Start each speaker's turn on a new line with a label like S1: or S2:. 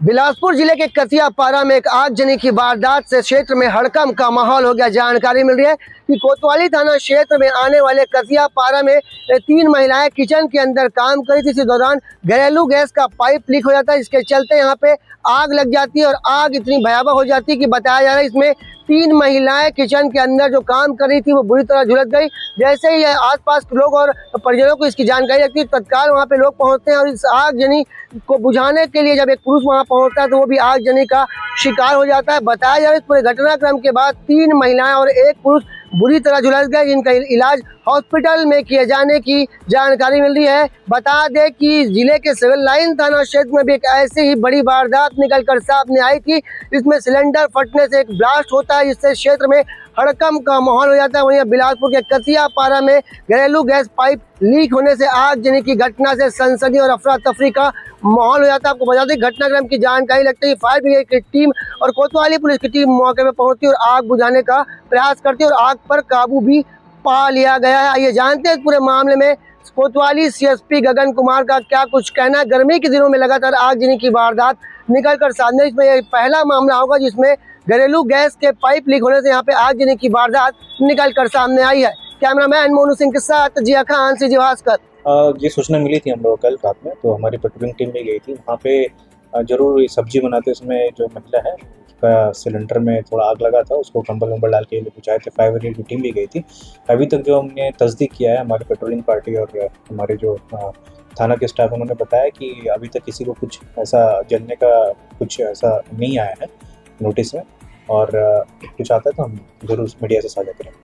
S1: बिलासपुर जिले के कसियापारा में एक आगजनी की वारदात से क्षेत्र में हड़कंप का माहौल हो गया। जानकारी मिल रही है कि कोतवाली थाना क्षेत्र में आने वाले कसियापारा में 3 महिलाएं किचन के अंदर काम कर रही थी। इसी दौरान घरेलू गैस का पाइप लीक हो जाता है, इसके चलते यहाँ पे आग लग जाती है और आग इतनी भयावह हो जाती है कि बताया जा रहा है इसमें 3 महिलाएं किचन के अंदर जो काम कर रही थी वो बुरी तरह झुलस गई। जैसे ही आसपास के लोग और परिजनों को इसकी जानकारी लगती है, तत्काल वहां पे लोग पहुंचते हैं और इस आगजनी को बुझाने के लिए जब एक पुरुष वहां पहुंचता है तो वो भी आगजनी का शिकार हो जाता है। बताया जा रहा है इस पूरे घटनाक्रम के बाद 3 महिलाएं और एक पुरुष बुरी तरह झुलस गए, जिनका इलाज हॉस्पिटल में किए जाने की जानकारी मिल रही है। बता दें कि जिले के सिविल लाइन थाना क्षेत्र में भी एक ऐसी ही बड़ी वारदात निकलकर सामने आई थी। इसमें सिलेंडर फटने से एक ब्लास्ट होता है, जिससे क्षेत्र में हड़कंप का माहौल हो जाता है। वहीं बिलासपुर के कसियापारा में घरेलू गैस पाइप लीक होने से आगजनी की घटना से सनसनी और अफरा तफरी का माहौल हो जाता है। आपको बता दें घटनाक्रम की जानकारी लगते ही फायर ब्रिगेड की टीम और कोतवाली पुलिस की टीम मौके पर पहुंचती है और आग बुझाने का प्रयास करती है और आग पर काबू भी पा लिया गया है। आइए जानते हैं इस पूरे मामले में कोतवाली सीएसपी गगन कुमार का क्या कुछ कहना है। गर्मी के दिनों में लगातार आगजनी की वारदात निकल कर सामने, इसमें यह पहला मामला होगा जिसमें घरेलू गैस के पाइप लीक होने से यहाँ पे आगजनी की वारदात निकल कर सामने आई है। कैमरामैन मोनू सिंह के साथ जिया खान से भास्कर।
S2: ये सूचना मिली थी हम लोग कल रात में, तो हमारी पेट्रोलिंग टीम भी गई थी वहाँ पे। जरूर ये सब्जी बनाते उसमें जो महिला है उसका सिलेंडर में थोड़ा आग लगा था, उसको कंबल वंबल डाल के बुझाए थे। फायर ब्रिगेड की टीम भी गई थी। अभी तक जो हमने तस्दीक किया है हमारी पेट्रोलिंग पार्टी और हमारे जो थाना के स्टाफ, उन्होंने बताया कि अभी तक किसी को कुछ ऐसा जलने का कुछ ऐसा नहीं आया है नोटिस में, और कुछ आता है तो हम जरूर मीडिया से साझा करेंगे।